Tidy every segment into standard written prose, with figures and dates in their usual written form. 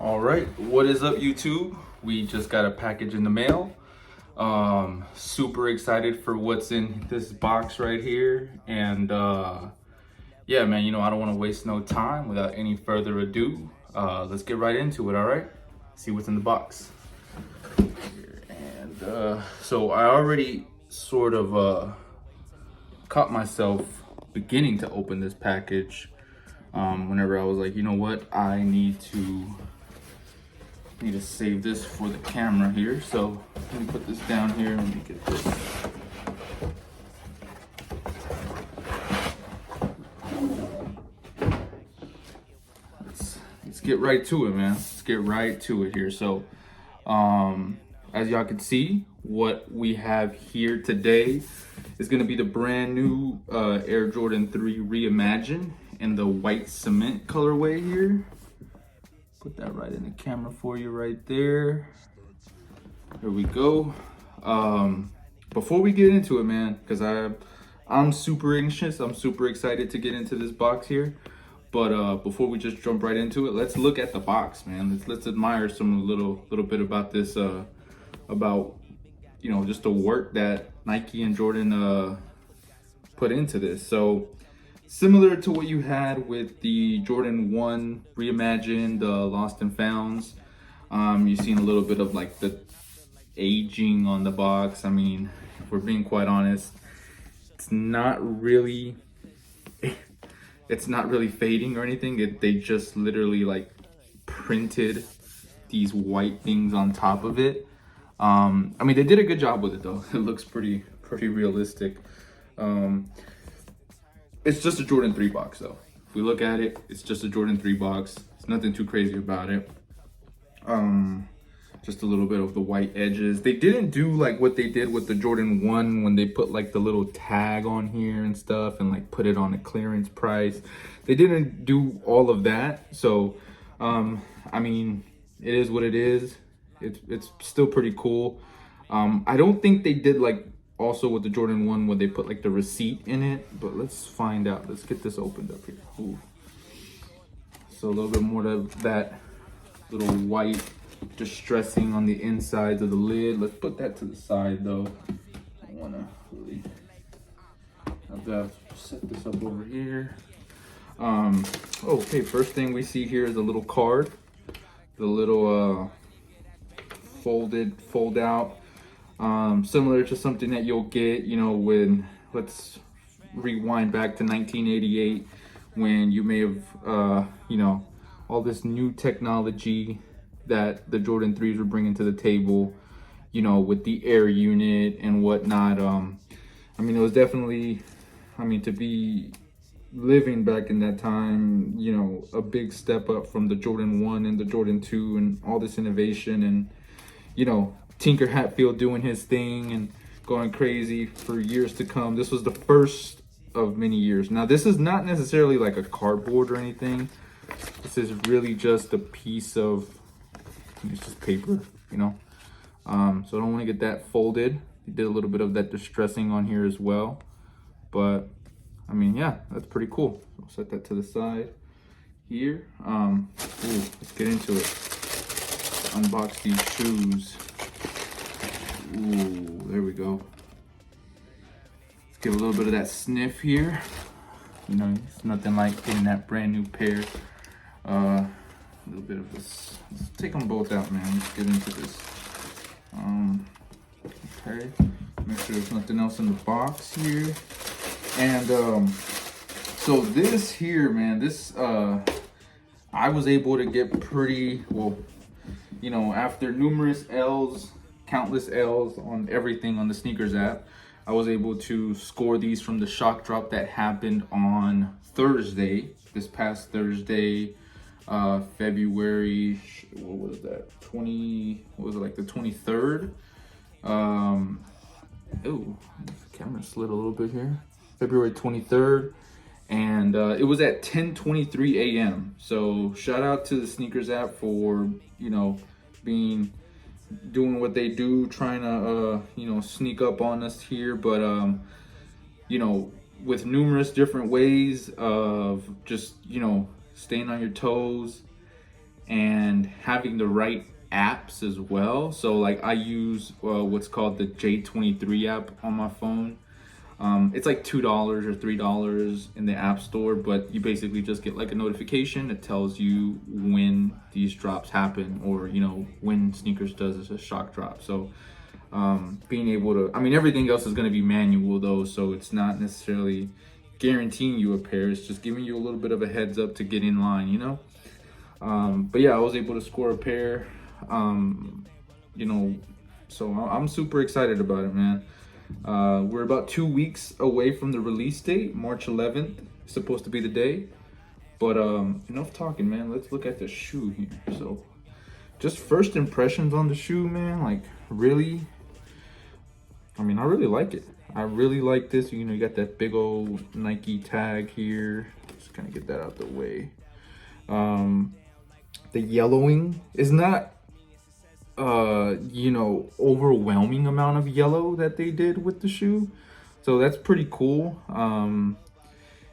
All right, what is up, YouTube? We just got a package in the mail. Super excited for what's in this box right here. And yeah, man, I don't want to waste no time. Without any further ado, let's get right into it. All right, see what's in the box. And so I already sort of caught myself beginning to open this package whenever I was like, you know what, I need to save this for the camera here. So let me put this down here and let me get this. Let's get right to it, man. Let's get right to it here. So as y'all can see, what we have here today is going to be the brand new Air Jordan 3 Reimagined in the white cement colorway here. Put that right in the camera for you right there. There we go. Before we get into it, man, because I'm super anxious, I'm super excited to get into this box here. But before we just jump right into it, let's look at the box, man. Let's admire some little bit about this, about just the work that Nike and Jordan put into this. So similar to what you had with the Jordan 1 Reimagined, Lost and Founds, you've seen a little bit of like the aging on the box. I mean, if we're being quite honest, it's not really fading or anything. They just literally like printed these white things on top of it. I mean, they did a good job with it though. It looks pretty realistic. It's just a Jordan 3 box though. If we look at it, it's just a Jordan 3 box. It's nothing too crazy about it. Just a little bit of the white edges. They didn't do like what they did with the Jordan 1 when they put like the little tag on here and stuff and like put it on a clearance price. They didn't do all of that. So, I mean, it is what it is. It's still pretty cool. I don't think they did like also with the Jordan 1 where they put like the receipt in it, but let's find out. Let's get this opened up here. Ooh. So a little bit more of that little white distressing on the insides of the lid. Let's put that to the side though. I want to really have that. Set this up over here. Okay, first thing we see here is a little card. The little fold out. Similar to something that you'll get, when, let's rewind back to 1988, when you may have, all this new technology that the Jordan 3s were bringing to the table, with the air unit and whatnot. I mean, it was definitely, to be living back in that time, a big step up from the Jordan 1 and the Jordan 2 and all this innovation and, Tinker Hatfield doing his thing and going crazy for years to come. This was the first of many years. Now, this is not necessarily like a cardboard or anything. This is really just a piece of, it's just paper, So I don't want to get that folded. They did a little bit of that distressing on here as well. But, I mean, yeah, that's pretty cool. So I'll set that to the side here. Let's get into it. Unbox these shoes. Ooh, there we go. Let's give a little bit of that sniff here. It's nothing like getting that brand new pair. A little bit of this. Let's take them both out, man. Let's get into this. Okay. Make sure there's nothing else in the box here. And so this here, man, this I was able to get pretty well, after numerous L's, countless L's on everything on the sneakers app, I was able to score these from the shock drop that happened on Thursday, this past Thursday, February, what was that, the 23rd? Oh, the camera slid a little bit here. February 23rd, and it was at 10:23 a.m. So shout out to the sneakers app for, doing what they do, trying to sneak up on us here, but with numerous different ways of just staying on your toes and having the right apps as well. So like I use what's called the J23 app on my phone. It's like $2 or $3 in the app store, but you basically just get like a notification that tells you when these drops happen, or when Sneakers does a shock drop. So being able to, I mean, everything else is going to be manual though, so it's not necessarily guaranteeing you a pair. It's just giving you a little bit of a heads up to get in line. But yeah, I was able to score a pair. You know, so I'm super excited about it, man. We're about 2 weeks away from the release date. March 11th is supposed to be the day. But enough talking, man. Let's look at the shoe here. So just first impressions on the shoe, man. Like, really, I mean, I really like it. I really like this. You got that big old Nike tag here. Just kind of get that out the way. The yellowing is not overwhelming amount of yellow that they did with the shoe, so that's pretty cool.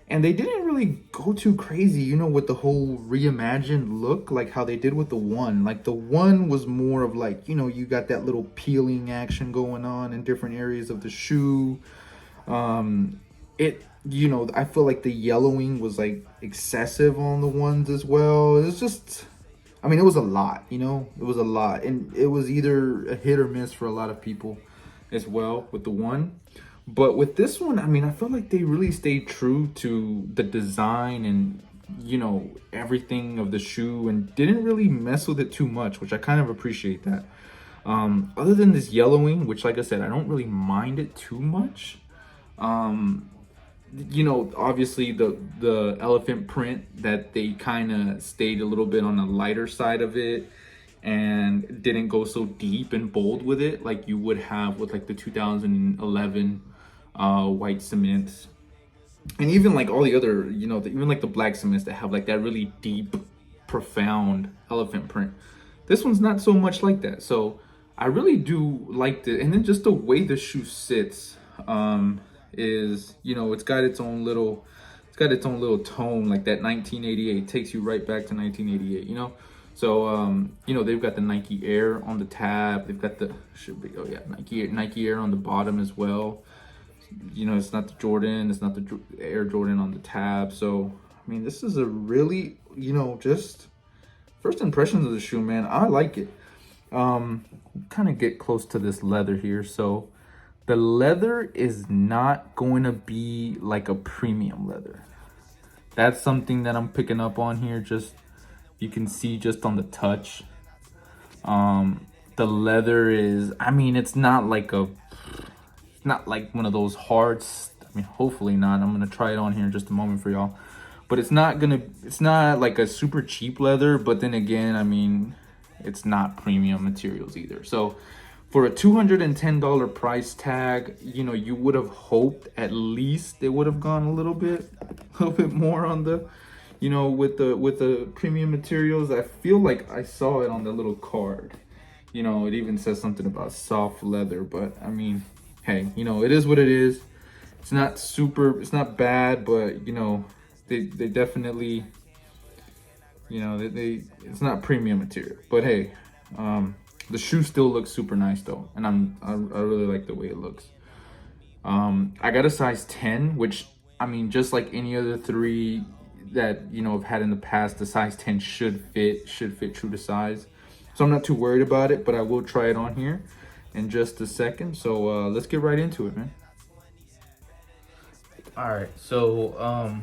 And they didn't really go too crazy with the whole reimagined look, like how they did with the one. Like the one was more of like, you got that little peeling action going on in different areas of the shoe. I feel like the yellowing was like excessive on the ones as well. It's just, I mean, it was a lot, it was a lot. And it was either a hit or miss for a lot of people as well with the one. But with this one, I mean, I feel like they really stayed true to the design and, everything of the shoe, and didn't really mess with it too much, which I kind of appreciate that. Other than this yellowing, which, like I said, I don't really mind it too much. Obviously the elephant print, that they kind of stayed a little bit on the lighter side of it and didn't go so deep and bold with it like you would have with like the 2011 white cements, and even like all the other, even like the black cements that have like that really deep, profound elephant print. This one's not so much like that, so I really do like it. And then just the way the shoe sits, is it's got its own little tone, like that 1988 takes you right back to 1988. So they've got the Nike Air on the tab. They've got the Nike Air on the bottom as well. It's not the Jordan, it's not the Air Jordan on the tab. So I mean, this is a really, just first impressions of the shoe, man. I like it. Kind of get close to this leather here. So the leather is not going to be like a premium leather. That's something that I'm picking up on here. Just, you can see just on the touch. The leather is, I mean, it's not like one of those hard, I mean, hopefully not. I'm going to try it on here in just a moment for y'all. But it's not like a super cheap leather, but then again, I mean, it's not premium materials either. So for a $210 price tag, you would have hoped at least they would have gone a little bit more on the, with the premium materials. I feel like I saw it on the little card. It even says something about soft leather, but I mean, hey, it is what it is. It's not bad, but they definitely, it's not premium material. But hey, the shoe still looks super nice though, and I really like the way it looks. I got a size 10, which, I mean, just like any other 3 that I've had in the past, the size 10 should fit true to size. So I'm not too worried about it, but I will try it on here in just a second. So let's get right into it, man. All right, so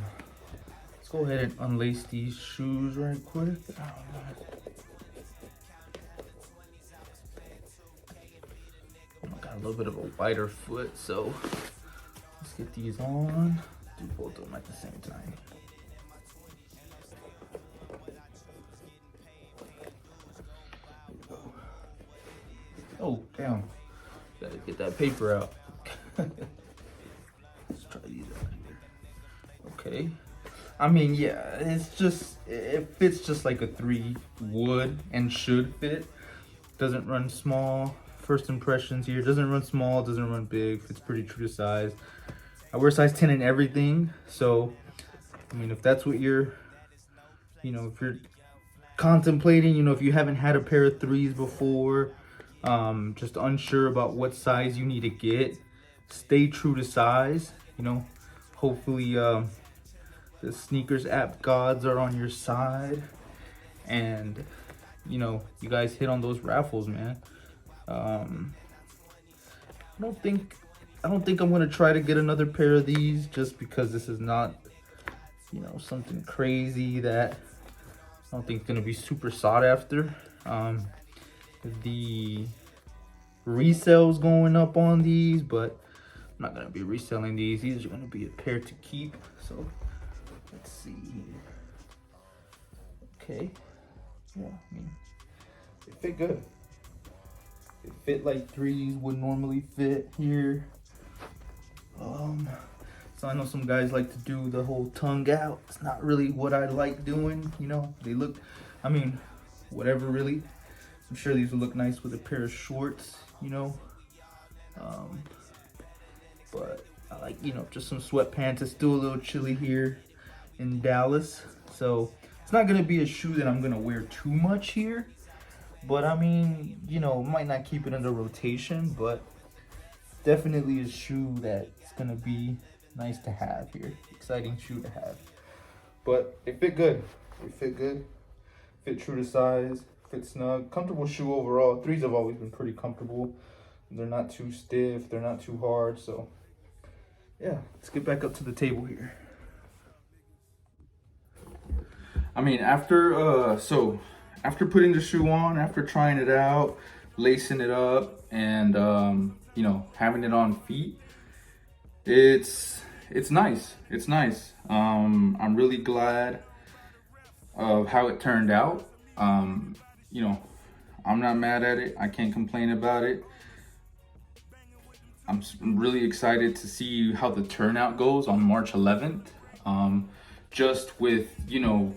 let's go ahead and unlace these shoes right quick. Got a little bit of a wider foot, so let's get these on. Do both of them at the same time. Oh, damn. Gotta get that paper out. Let's try these out here. Okay. I mean, yeah, it fits just like a 3 would and should fit. Doesn't run small. First impressions here, doesn't run small, doesn't run big, fits pretty true to size. I wear size 10 in everything, so I mean, if that's what you're, if you're contemplating, you know, if you haven't had a pair of 3s before, just unsure about what size you need to get, stay true to size, you know. Hopefully the sneakers app gods are on your side, and you know, you guys hit on those raffles, man. I don't think I'm gonna try to get another pair of these, just because this is not, you know, something crazy that I don't think it's gonna be super sought after. The resale's going up on these, but I'm not gonna be reselling these. These are gonna be a pair to keep. So let's see here. Okay, yeah, I mean, they fit good. They fit like 3s would normally fit here. So I know some guys like to do the whole tongue out. It's not really what I like doing, you know. They look, I mean, whatever really. I'm sure these would look nice with a pair of shorts, you know. But I like, you know, just some sweatpants. It's still a little chilly here in Dallas, so it's not gonna be a shoe that I'm gonna wear too much here. But I mean, you know, might not keep it under rotation, but definitely a shoe that's gonna be nice to have here. Exciting shoe to have. But it fit good. It fit good. Fit true to size. Fit snug. Comfortable shoe overall. 3s have always been pretty comfortable. They're not too stiff. They're not too hard. So yeah, let's get back up to the table here. I mean, after putting the shoe on, after trying it out, lacing it up, and you know, having it on feet, it's nice. It's nice. I'm really glad of how it turned out. You know, I'm not mad at it. I can't complain about it. I'm really excited to see how the turnout goes on March 11th. Just with, you know,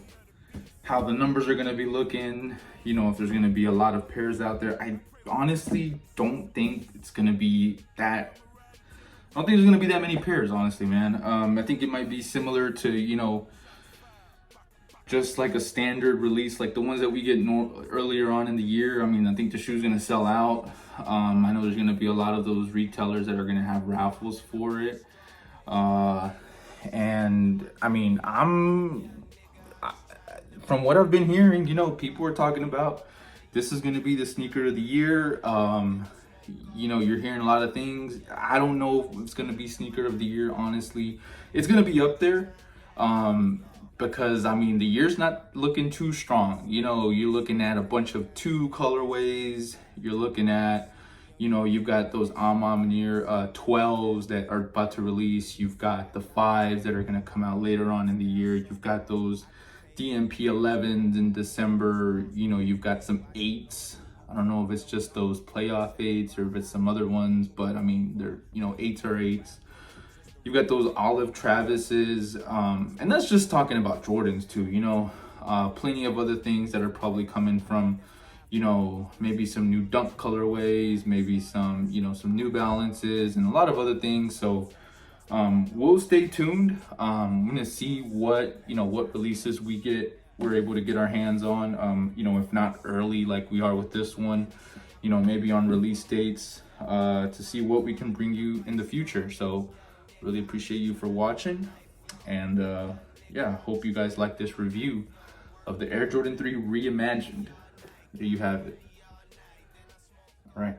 how the numbers are going to be looking, you know, if there's going to be a lot of pairs out there. I honestly don't think it's going to be that, I don't think there's going to be that many pairs, honestly, man. I think it might be similar to, you know, just like a standard release, like the ones that we get earlier on in the year. I mean, I think the shoe's going to sell out. I know there's going to be a lot of those retailers that are going to have raffles for it. And I mean, from what I've been hearing, you know, people are talking about this is going to be the sneaker of the year. You know, you're hearing a lot of things. I don't know if it's going to be sneaker of the year, honestly. It's going to be up there. Because I mean, the year's not looking too strong. You know, you're looking at a bunch of 2 colorways. You're looking at, you know, you've got those Amamir 12s that are about to release. You've got the 5s that are going to come out later on in the year. You've got those DMP 11s in December. You know, you've got some 8s. I don't know if it's just those playoff 8s or if it's some other ones, but I mean, they're, you know, 8s are 8s. You've got those Olive Travises, and that's just talking about Jordans too, you know. Plenty of other things that are probably coming from, you know, maybe some new Dunk colorways, maybe some, you know, some New Balances, and a lot of other things. So we'll stay tuned. I'm gonna see what, you know, what releases we're able to get our hands on. You know, if not early like we are with this one, you know, maybe on release dates, to see what we can bring you in the future. So really appreciate you for watching, and yeah, hope you guys like this review of the Air Jordan 3 Reimagined. There you have it. All right.